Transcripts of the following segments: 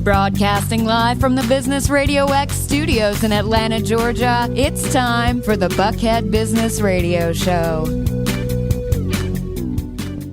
Broadcasting live from the Business Radio X studios in Atlanta, Georgia, it's time for the Buckhead Business Radio Show.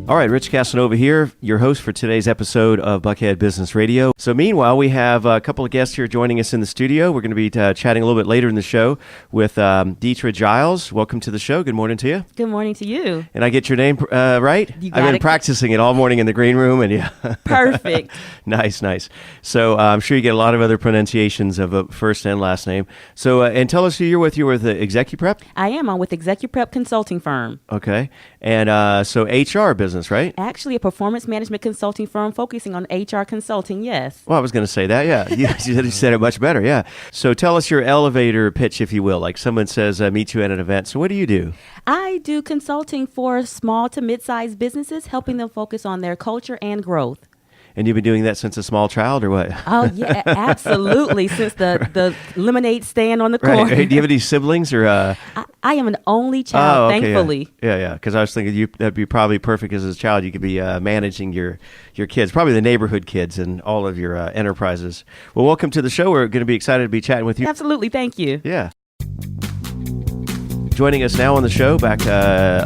All right, Rich Casanova here, your host for today's episode of Buckhead Business Radio. So meanwhile, we have a couple of guests here joining us in the studio. We're going to be chatting a little bit later in the show with Detra Giles. Welcome to the show. Good morning to you. Good morning to you. And I get your name right? You got I've been it. practicing it all morning in the green room. And yeah. Perfect. Nice. So I'm sure you get a lot of other pronunciations of a first and last name. So, and tell us who you're with. You're with ExecuPrep? I am. I'm with ExecuPrep Consulting Firm. Okay. And so HR business, right? Actually, a performance management consulting firm focusing on HR consulting, yes. Well, I was going to say that, yeah. You said it much better, yeah. So tell us your elevator pitch, if you will. Like someone says, meet you at an event. So what do you do? I do consulting for small to mid-sized businesses, helping them focus on their culture and growth. And you've been doing that since a small child, or what? Oh, yeah, absolutely. Since the lemonade stand on the corner. Right. Do you have any siblings, or? I am an only child, thankfully. Yeah. Because I was thinking that'd be probably perfect as a child. You could be managing your kids, probably the neighborhood kids and all of your enterprises. Well, welcome to the show. We're going to be excited to be chatting with you. Absolutely. Thank you. Yeah. Joining us now on the show, back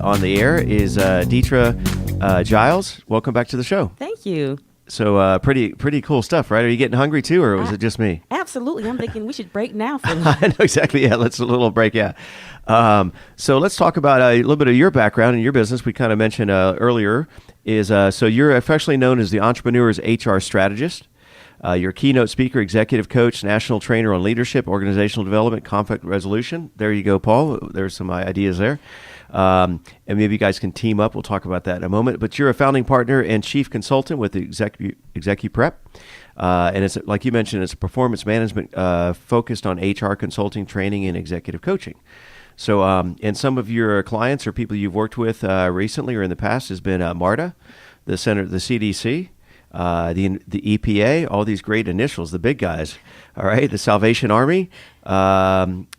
on the air, is Detra Giles. Welcome back to the show. Thank you. So pretty cool stuff, right? Are you getting hungry too, or was it just me? Absolutely. I'm thinking we should break now for I know exactly. Yeah, let's a little break. Yeah. So let's talk about a little bit of your background and your business. We kind of mentioned earlier is so you're affectionately known as the Entrepreneur's HR Strategist. You're a keynote speaker, executive coach, national trainer on leadership, organizational development, conflict resolution. There you go, Paul. There's some ideas there. And maybe you guys can team up. We'll talk about that in a moment. But you're a founding partner and chief consultant with ExecuPrep. And it's, like you mentioned, it's a performance management focused on HR consulting, training, and executive coaching. So, and some of your clients or people you've worked with recently or in the past has been MARTA, the CDC, the EPA, all these great initials, the big guys. All right, the Salvation Army.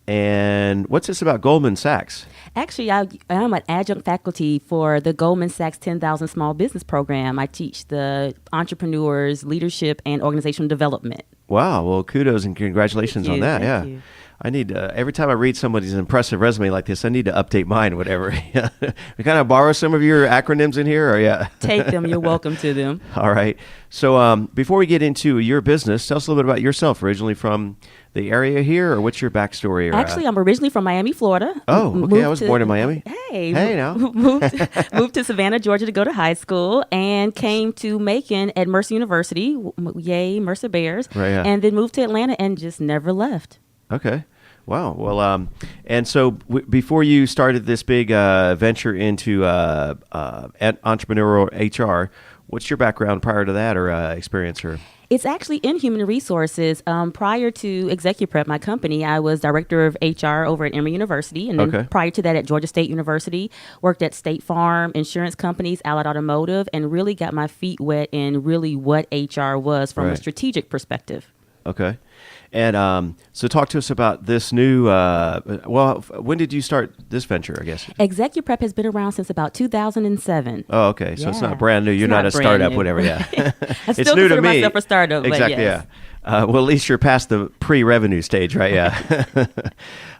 And what's this about Goldman Sachs? Actually, I'm an adjunct faculty for the Goldman Sachs 10,000 Small Business Program. I teach the entrepreneurs, leadership, and organizational development. Wow. Well, kudos and congratulations on that. Thank you. I need every time I read somebody's impressive resume like this, I need to update mine, whatever. We kind of borrow some of your acronyms in here, or yeah. Take them. You're welcome to them. All right. So before we get into your business, tell us a little bit about yourself. Originally from the area here, or what's your backstory? Or, Actually, I'm originally from Miami, Florida. Oh, okay. I was born in Miami. Hey now. moved to Savannah, Georgia to go to high school, and came to Macon at Mercer University. Yay, Mercer Bears. Right, yeah. And then moved to Atlanta and just never left. Okay. Wow. Well, and so before you started this big venture into entrepreneurial HR, what's your background prior to that, or experience? Or it's actually in human resources. Prior to ExecuPrep, my company, I was director of HR over at Emory University, and then prior to that at Georgia State University, worked at State Farm, insurance companies, Allied Automotive, and really got my feet wet in really what HR was from a strategic perspective. Okay. And so talk to us about this new, when did you start this venture, I guess? ExecuPrep has been around since about 2007. Oh, okay. So it's not brand new. You're not a startup, whatever. Yeah. I still consider myself a startup, exactly, but yes. Yeah. Well, at least you're past the pre-revenue stage, right? Yeah.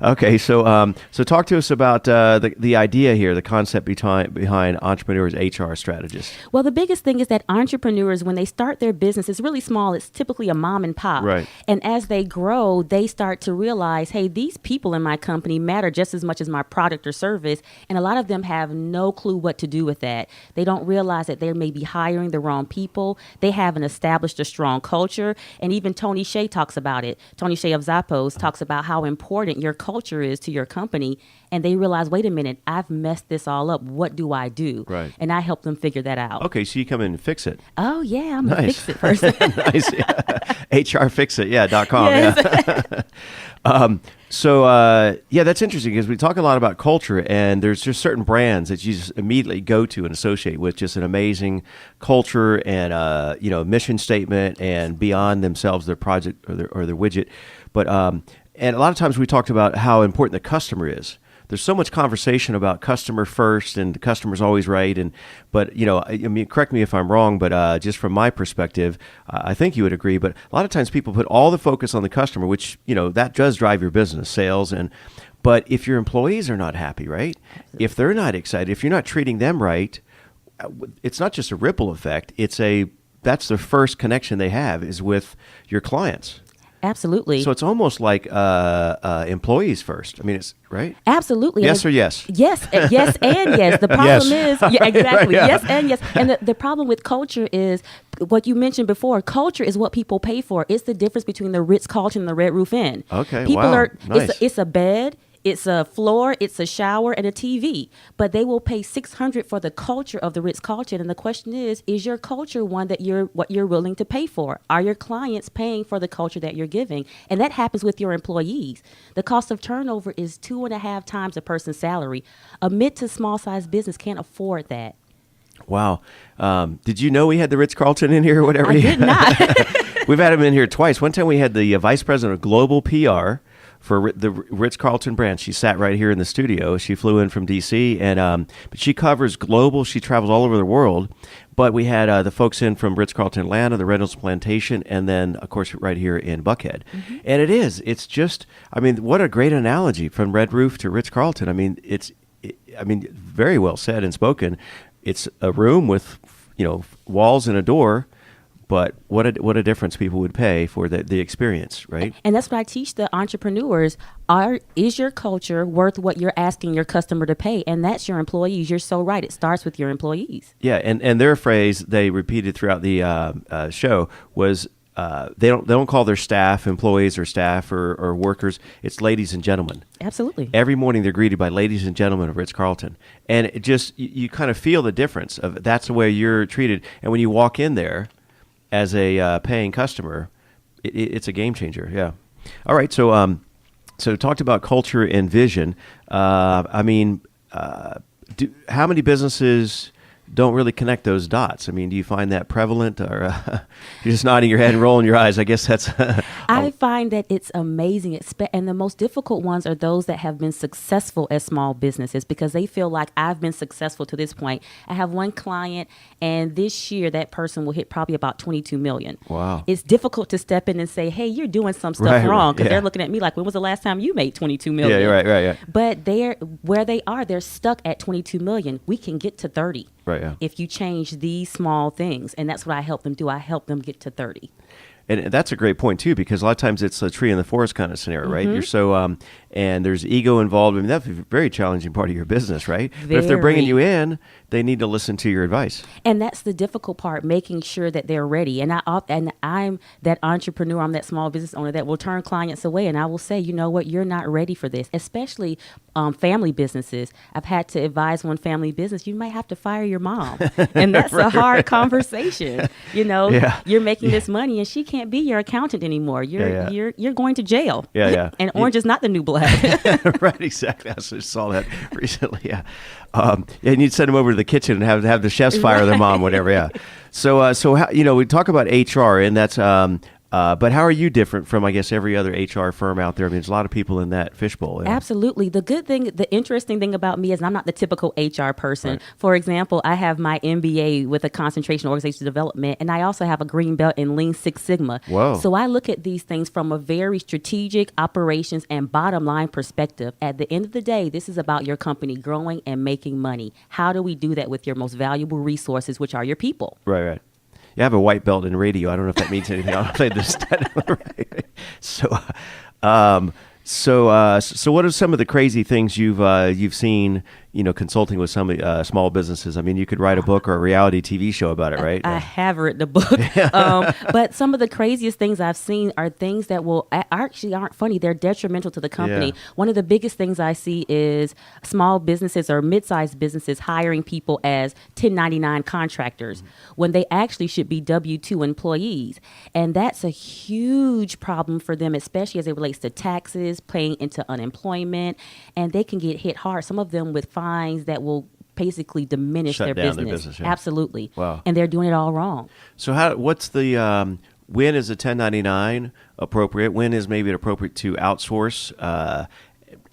Okay. So talk to us about the idea here, the concept behind Entrepreneurs HR Strategist. Well, the biggest thing is that entrepreneurs, when they start their business, it's really small. It's typically a mom and pop. Right. And as they grow, they start to realize, hey, these people in my company matter just as much as my product or service. And a lot of them have no clue what to do with that. They don't realize that they may be hiring the wrong people. They haven't established a strong culture. And even Tony Shea talks about it. Tony Shea of Zappos talks about how important your culture is to your company. And they realize, wait a minute, I've messed this all up. What do I do? Right. And I help them figure that out. Okay, so you come in and fix it. Oh, yeah, I'm a fix-it person. Nice. Yeah. HRFixit.com. Yes. Yeah. Yeah, that's interesting because we talk a lot about culture, and there's just certain brands that you just immediately go to and associate with just an amazing culture and mission statement and beyond themselves, their project or their widget. But and a lot of times we talked about how important the customer is. there's so much conversation about customer first and the customer's always right. But I mean, correct me if I'm wrong, but just from my perspective, I think you would agree. But a lot of times people put all the focus on the customer, which that does drive your business, sales, but if your employees are not happy, right? If they're not excited, if you're not treating them right, it's not just a ripple effect. That's the first connection they have is with your clients. Absolutely. So it's almost like employees first. I mean, it's right. Absolutely. Yes or yes? Yes, yes, and yes. The problem is, yeah, exactly. Right, yeah. Yes and yes. And the problem with culture is what you mentioned before. Culture is what people pay for. It's the difference between the Ritz-Carlton and the Red Roof Inn. Okay. People wow. are. Nice. It's a bed. It's a floor, it's a shower, and a TV. But they will pay $600 for the culture of the Ritz-Carlton. And the question is your culture one that what you're willing to pay for? Are your clients paying for the culture that you're giving? And that happens with your employees. The cost of turnover is 2.5 times a person's salary. A mid to small size business can't afford that. Wow. Did you know we had the Ritz-Carlton in here or whatever? I did not. We've had him in here twice. One time we had the vice president of global PR for the Ritz-Carlton brand. She sat right here in the studio. She flew in from D.C., and but she covers global. She travels all over the world. But we had the folks in from Ritz-Carlton Atlanta, the Reynolds Plantation, and then, of course, right here in Buckhead. Mm-hmm. And it's just, I mean, what a great analogy from Red Roof to Ritz-Carlton. I mean, very well said and spoken. It's a room with, walls and a door. But what a difference people would pay for the experience, right? And that's what I teach the entrepreneurs. Is your culture worth what you're asking your customer to pay? And that's your employees. You're so right. It starts with your employees. Yeah, and their phrase they repeated throughout the show was they don't call their staff employees or staff or workers. It's ladies and gentlemen. Absolutely. Every morning they're greeted by ladies and gentlemen of Ritz-Carlton. And it just you kind of feel the difference of that's the way you're treated. And when you walk in there as a paying customer, it's a game changer. Yeah. All right. So talked about culture and vision. How many businesses don't really connect those dots? I mean, do you find that prevalent, or you're just nodding your head and rolling your eyes? I guess that's. I find that it's amazing, and the most difficult ones are those that have been successful as small businesses because they feel like I've been successful to this point. I have one client, and this year that person will hit probably about $22 million. Wow! It's difficult to step in and say, "Hey, you're doing some stuff wrong," because they're looking at me like, "When was the last time you made $22 million?" Yeah, right. Yeah. But they're stuck at $22 million. We can get to 30. Right, yeah. If you change these small things. And that's what I help them do. I help them get to 30. And that's a great point, too, because a lot of times it's a tree in the forest kind of scenario, right? Mm-hmm. You're so, and there's ego involved. I mean, that's a very challenging part of your business, right? But if they're bringing you in, they need to listen to your advice. And that's the difficult part, making sure that they're ready. And I'm that entrepreneur, I'm that small business owner that will turn clients away. And I will say, you know what, you're not ready for this, especially family businesses. I've had to advise one family business, you might have to fire your mom. And that's a hard conversation. You're making this money and she can't be your accountant anymore. You're going to jail. Yeah. And orange is not the new black. Right, exactly. I just saw that recently. Yeah. And you'd send them over to the kitchen and have the chefs fire their mom, whatever. Yeah. So how, we talk about HR, and that's but how are you different from, I guess, every other HR firm out there? I mean, there's a lot of people in that fishbowl. Yeah. Absolutely. The interesting thing about me is I'm not the typical HR person. Right. For example, I have my MBA with a concentration in organizational development, and I also have a green belt in Lean Six Sigma. Whoa. So I look at these things from a very strategic operations and bottom line perspective. At the end of the day, this is about your company growing and making money. How do we do that with your most valuable resources, which are your people? Right. You have a white belt in radio. I don't know if that means anything. I'll play this. Right. So what are some of the crazy things you've seen, consulting with some small businesses? I mean, you could write a book or a reality TV show about it, right? I have written a book. But some of the craziest things I've seen are things that actually aren't funny. They're detrimental to the company. Yeah. One of the biggest things I see is small businesses or mid-sized businesses hiring people as 1099 contractors when they actually should be W-2 employees. And that's a huge problem for them, especially as it relates to taxes, paying into unemployment, and they can get hit hard. Some of them with fines that will basically diminish their business. Yeah. Absolutely. Wow. And they're doing it all wrong. So what's the when is a 1099 appropriate? When is maybe it appropriate to outsource?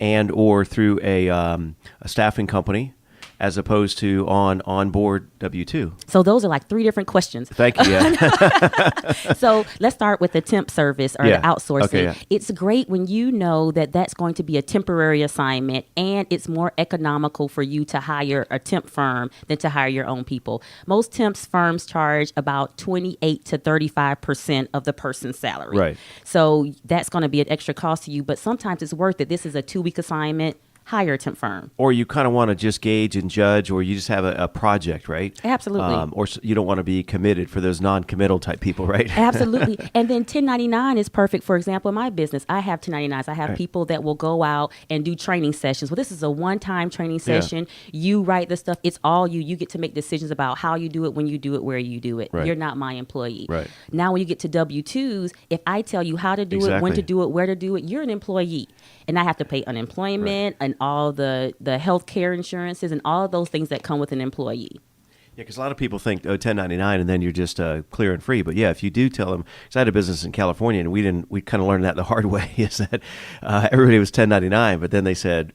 and or through a staffing company, as opposed to on board W-2? So those are like three different questions. Thank you. Yeah. So let's start with the temp service or the outsourcing. Okay, yeah. It's great when you know that that's going to be a temporary assignment and it's more economical for you to hire a temp firm than to hire your own people. Most temps firms charge about 28 to 35% of the person's salary. Right. So that's going to be an extra cost to you, but sometimes it's worth it. This is a 2-week assignment. Hire a temp firm. Or you kind of want to just gauge and judge, or you just have a project, right? Absolutely. Or you don't want to be committed for those non-committal type people, right? Absolutely. And then 1099 is perfect. For example, in my business, I have 1099s. I have people that will go out and do training sessions. Well, this is a one-time training session. You write the stuff. It's all you. You get to make decisions about how you do it, when you do it, where you do it. Right. You're not my employee. Right. Now, when you get to W-2s, if I tell you how to do it, when to do it, where to do it, you're an employee. And I have to pay unemployment and all the health care insurances and all of those things that come with an employee. Yeah, because a lot of people think, 1099, and then you're just clear and free. But yeah, if you do tell them, because I had a business in California, and we kind of learned that the hard way, is that everybody was 1099, but then they said,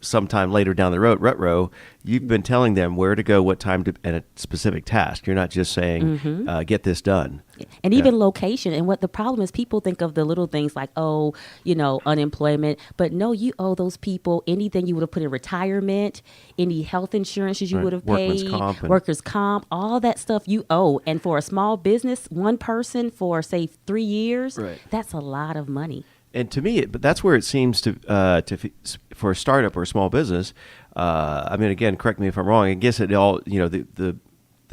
sometime later down the road, retro, you've been telling them where to go, what time to, and a specific task. You're not just saying, get this done. And even location. And what the problem is, people think of the little things like, unemployment. But no, you owe those people anything you would have put in retirement, any health insurances you would have paid, workers' comp, all that stuff you owe. And for a small business, one person for, say, 3 years, that's a lot of money. And to me, but that's where it seems for a startup or a small business. Again, correct me if I'm wrong. I guess it all, the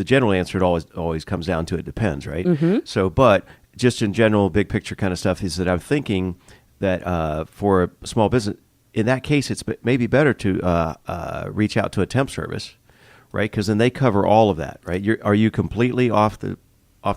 general answer, it always comes down to it depends, right? Mm-hmm. So, but just in general, big picture kind of stuff is that I'm thinking that for a small business, in that case, it's maybe better to reach out to a temp service, right? Because then they cover all of that, right? Are you completely off the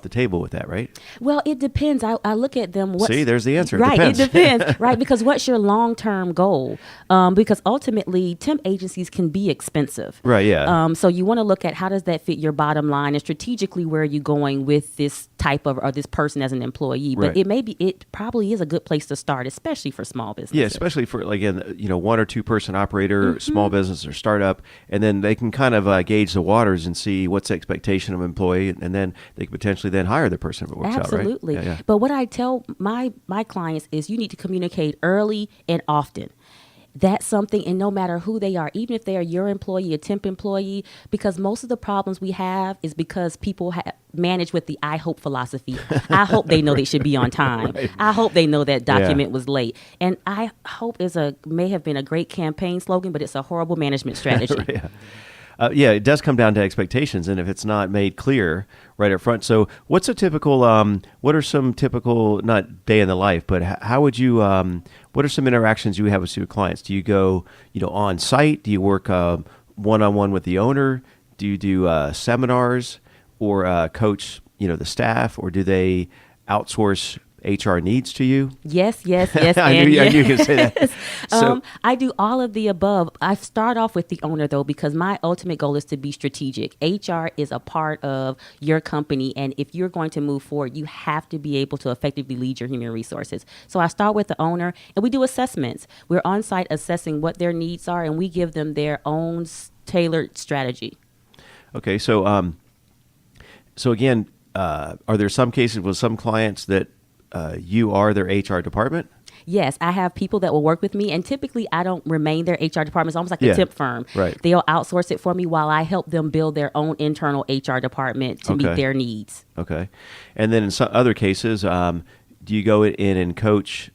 table with that, right? Well, it depends. I look at them. See, there's the answer. Right, it depends, right? Because what's your long-term goal? Because ultimately, temp agencies can be expensive. Right, yeah. So you want to look at how does that fit your bottom line, and strategically where are you going with this type of, or this person as an employee. But it probably is a good place to start, especially for small businesses. Yeah, especially for, again, 1 or 2 person operator, small business or startup, and then they can kind of gauge the waters and see what's the expectation of an employee, and then they can potentially then hire the person if it works Absolutely. out, right? Yeah. But what I tell my clients is you need to communicate early and often. That's something, and no matter who they are, even if they are your employee, a temp employee, because most of the problems we have is because people manage with the I hope philosophy. I hope they know they should be on time. Right. I hope they know that document was late. And I hope may have been a great campaign slogan, but it's a horrible management strategy. It does come down to expectations, and if it's not made clear right up front. So what's a typical, what are some typical, not day in the life, but how would you, what are some interactions you have with your clients? Do you go, on site? Do you work one-on-one with the owner? Do you do seminars or coach, the staff, or do they outsource HR needs to you? Yes. I knew you could say that. So, I do all of the above. I start off with the owner, though, because my ultimate goal is to be strategic. HR is a part of your company, and if you're going to move forward, you have to be able to effectively lead your human resources. So I start with the owner, and we do assessments. We're on site assessing what their needs are, and we give them their own tailored strategy. Okay, so again, are there some cases with some clients that you are their HR department? Yes, I have people that will work with me, and typically I don't remain their HR department. It's almost like a temp firm. Right. They'll outsource it for me while I help them build their own internal HR department to meet their needs. Okay. And then in some other cases, do you go in and coach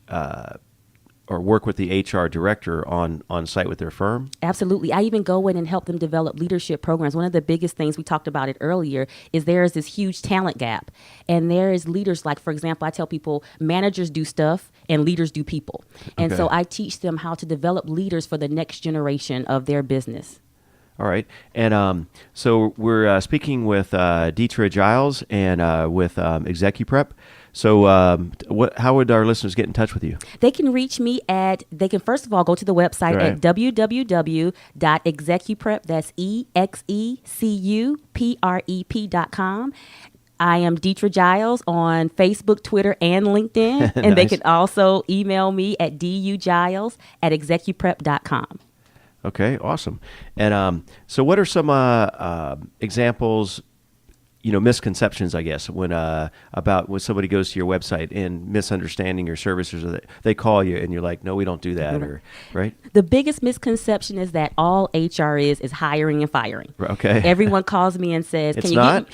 or work with the HR director on site with their firm? Absolutely. I even go in and help them develop leadership programs. One of the biggest things, we talked about it earlier, is there is this huge talent gap. And there is leaders, like, for example, I tell people managers do stuff and leaders do people. And so I teach them how to develop leaders for the next generation of their business. All right. And so we're speaking with Detra Giles and with ExecuPrep. So how would our listeners get in touch with you? They can reach me they can first of all go to the website at www.execuprep, that's EXECUPREP.com. I am Detra Giles on Facebook, Twitter, and LinkedIn. And they Nice. can also email me at dugiles@execuprep.com. Okay, awesome. And so what are some examples, misconceptions, I guess, when about when somebody goes to your website and misunderstanding your services, or they call you and you're like, no, we don't do that, or right? The biggest misconception is that all HR is hiring and firing. Okay. Everyone calls me and says, It's "Can you not?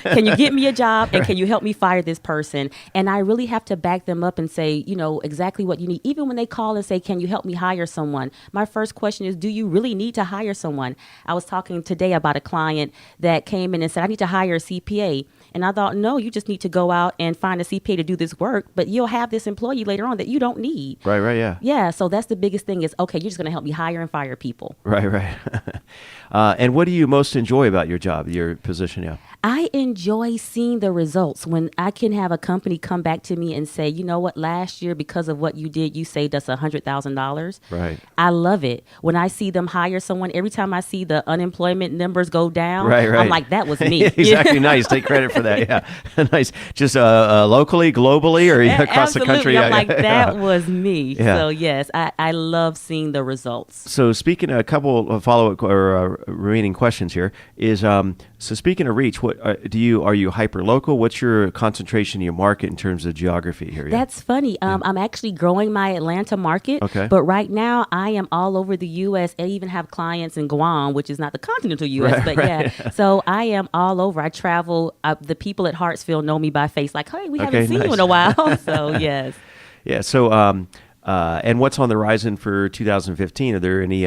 can you get me a job and can you help me fire this person?" And I really have to back them up and say, exactly what you need. Even when they call and say, "Can you help me hire someone?" My first question is, do you really need to hire someone? I was talking today about a client that came in and said, "I need to hire a CPA." And I thought, no, you just need to go out and find a CPA to do this work, but you'll have this employee later on that you don't need. Right, yeah. Yeah, so that's the biggest thing is, okay, you're just going to help me hire and fire people. Right. And what do you most enjoy about your job, your position now? I enjoy seeing the results when I can have a company come back to me and say, you know what, last year, because of what you did, you saved us $100,000. Right. I love it. When I see them hire someone, every time I see the unemployment numbers go down, Right. I'm like, that was me. Exactly. Nice. Take credit for that. Yeah. Nice. Just locally, globally, or across the country? I'm like, that was me. Yeah. So, yes, I love seeing the results. So speaking of a couple of follow-up or remaining questions here is, so speaking of reach, what are you hyper-local? What's your concentration in your market in terms of geography here? That's funny. I'm actually growing my Atlanta market, Okay. but right now I am all over the U.S. I even have clients in Guam, which is not the continental U.S., but yeah. So I am all over. I travel. The people at Hartsfield know me by face, like, hey, we haven't seen you in a while. So, yes. Yeah. So, and what's on the horizon for 2015? Are there any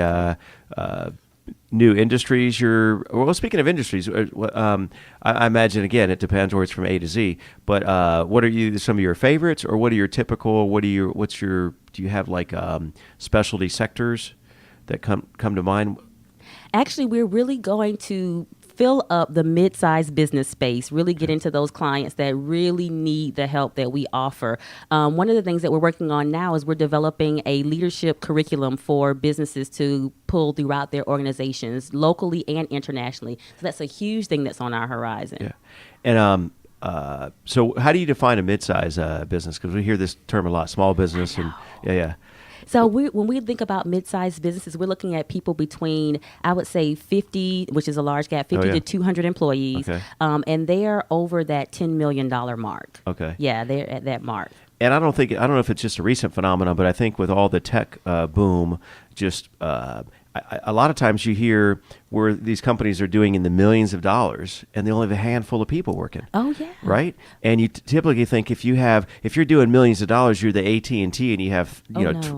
new industries speaking of industries, I imagine, again, it depends where it's from A to Z, but what are some of your favorites, or what are your typical, do you have like specialty sectors that come to mind? Actually, we're really going to fill up the mid-sized business space, really get into those clients that really need the help that we offer. One of the things that we're working on now is we're developing a leadership curriculum for businesses to pull throughout their organizations, locally and internationally. So that's a huge thing that's on our horizon. Yeah. And so how do you define a mid-size business? Because we hear this term a lot, small business. And yeah. So when we think about mid-sized businesses, we're looking at people between, I would say 50, which is a large gap, 50 to 200 employees. Okay. And they're over that $10 million mark. Okay. Yeah, they're at that mark. And I don't know if it's just a recent phenomenon, but I think with all the tech boom, just a lot of times you hear where these companies are doing in the millions of dollars, and they only have a handful of people working. Oh yeah. Right. And you typically think if you're doing millions of dollars, you're the AT&T, and you have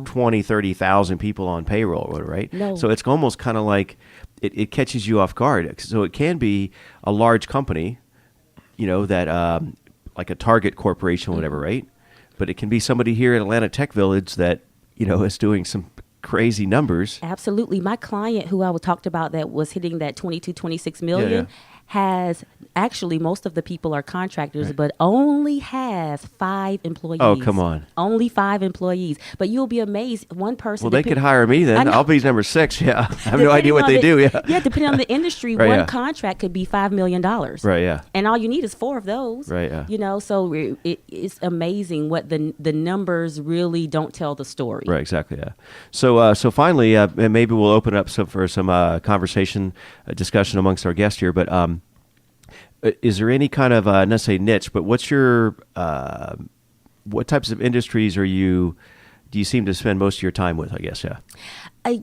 20, 30,000 people on payroll, right? No. So it's almost kind of like it catches you off guard. So it can be a large company, that like a Target Corporation, whatever, right? But it can be somebody here at Atlanta Tech Village that is doing some crazy numbers. Absolutely. My client who I talked about that was hitting that 26 million has actually, most of the people are contractors, but only has 5 employees. Oh, come on. Only 5 employees. But you'll be amazed. One person. Well, they could hire me then. I'll be number 6. Yeah. I have no idea what they do. Yeah. Yeah. Depending on the industry, one contract could be $5 million. Right. Yeah. And all you need is 4 of those. Right. Yeah. So it's amazing what the numbers really don't tell the story. Right. Exactly. Yeah. So finally, maybe we'll open up for some conversation, discussion amongst our guests here. But is there any kind of not say niche, but what's your what types of industries do you seem to spend most of your time with? I guess. Yeah.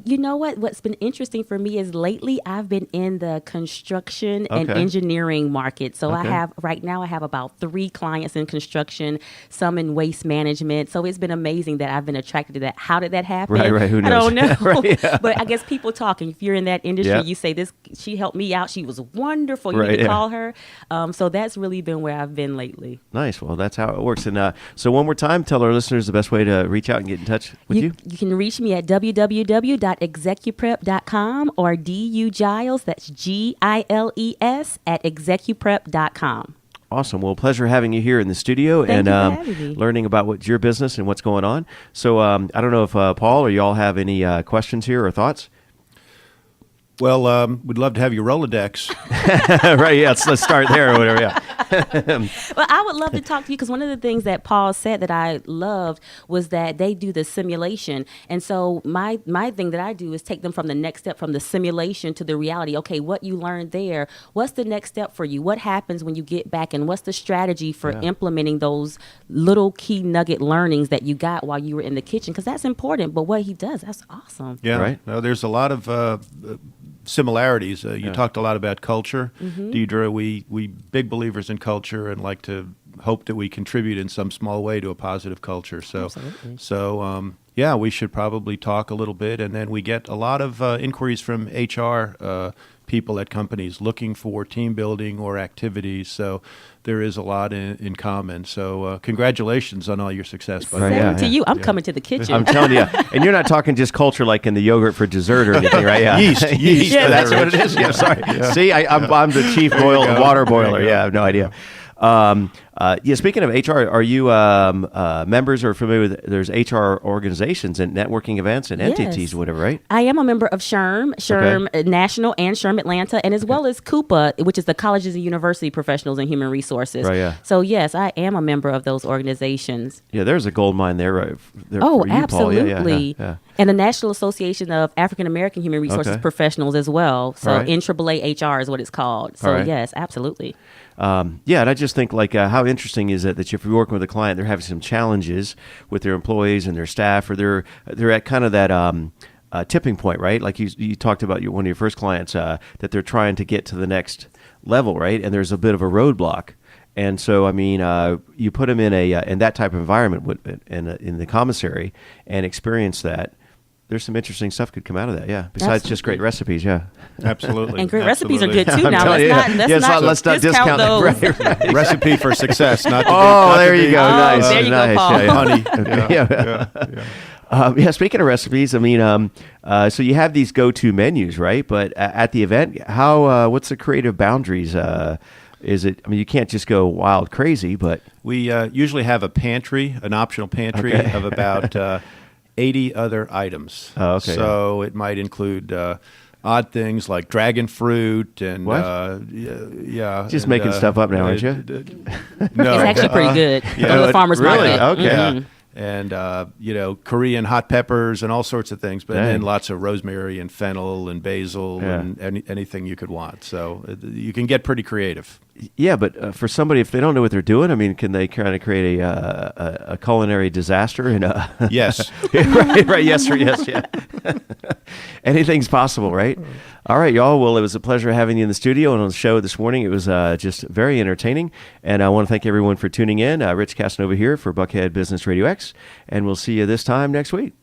You know what? What's been interesting for me is lately I've been in the construction and engineering market. So I have about 3 clients in construction, some in waste management. So it's been amazing that I've been attracted to that. How did that happen? Right. Who knows? I don't know. Right, yeah. But I guess people talking. If you're in that industry, you say this. She helped me out. She was wonderful. You need to call her. So that's really been where I've been lately. Nice. Well, that's how it works. And so one more time, tell our listeners the best way to reach out and get in touch with you. You can reach me at www.execuprep.com or dugiles, that's Giles, at execuprep.com. Awesome. Well, pleasure having you here in the studio. Thank and you for having me. Learning about what's your business and what's going on. So I don't know if Paul or you all have any questions here or thoughts? Well, we'd love to have your Rolodex. Right, yeah, let's start there or whatever, yeah. Well, I would love to talk to you because one of the things that Paul said that I loved was that they do the simulation. And so my thing that I do is take them from the next step, from the simulation to the reality. Okay, what you learned there, what's the next step for you? What happens when you get back, and what's the strategy for implementing those little key nugget learnings that you got while you were in the kitchen? Because that's important. But what he does, that's awesome. Yeah, Right. No, there's a lot of similarities. You talked a lot about culture, Deidre. We big believers in culture and like to hope that we contribute in some small way to a positive culture. So, yeah, we should probably talk a little bit. And then we get a lot of inquiries from HR people at companies looking for team building or activities. So there is a lot in common. So congratulations on all your success. By the way. Same to you. I'm coming to the kitchen. I'm telling you, and you're not talking just culture like in the yogurt for dessert or anything, right? Yeah. Yeast. Yeah, that's what it is. Yeah, sorry. Yeah. See, I'm the chief water boiler. Yeah, I have no idea. Speaking of HR, are you members or familiar with, there's HR organizations and networking events and entities, whatever, right? I am a member of SHRM National and SHRM Atlanta, and as well as CUPA, which is the Colleges and University Professionals in Human Resources. Right, yeah. So, yes, I am a member of those organizations. Yeah, there's a gold mine there, right? There Oh, for you, absolutely. Paul. Yeah. And the National Association of African American Human Resources Professionals as well. So, All right. NAAA HR is what it's called. So, All right. yes, absolutely. And I just think like how interesting is it that if you're working with a client, they're having some challenges with their employees and their staff, or they're at kind of that tipping point, right? Like you talked about one of your first clients that they're trying to get to the next level, right? And there's a bit of a roadblock. And so, I mean, you put them in in that type of environment in the commissary and experience that. There's some interesting stuff could come out of that, yeah. Besides just great recipes, yeah. Absolutely. And great recipes are good, too. I'm Now, telling you, let's not discount those. Right. Recipe for success. Not to There you go. Nice. There you go, nice. Paul. Honey. Speaking of recipes, I mean, so you have these go-to menus, right? But at the event, what's the creative boundaries? Is it? I mean, you can't just go wild crazy, but We usually have an optional pantry of about 80 other items. Oh, okay. So it might include odd things like dragon fruit and What? Just making stuff up now, aren't you? No, It's actually pretty good. Go to the farmer's really? market. Okay. Mhm. And Korean hot peppers and all sorts of things, but then lots of rosemary and fennel and basil and anything you could want. So you can get pretty creative. Yeah, but for somebody, if they don't know what they're doing, I mean, can they kind of create a culinary disaster? Yes. right, yes, or yes, yeah. Anything's possible, right? All right, y'all. Well, it was a pleasure having you in the studio and on the show this morning. It was just very entertaining, and I want to thank everyone for tuning in. Rich Casanova here for Buckhead Business Radio X, and we'll see you this time next week.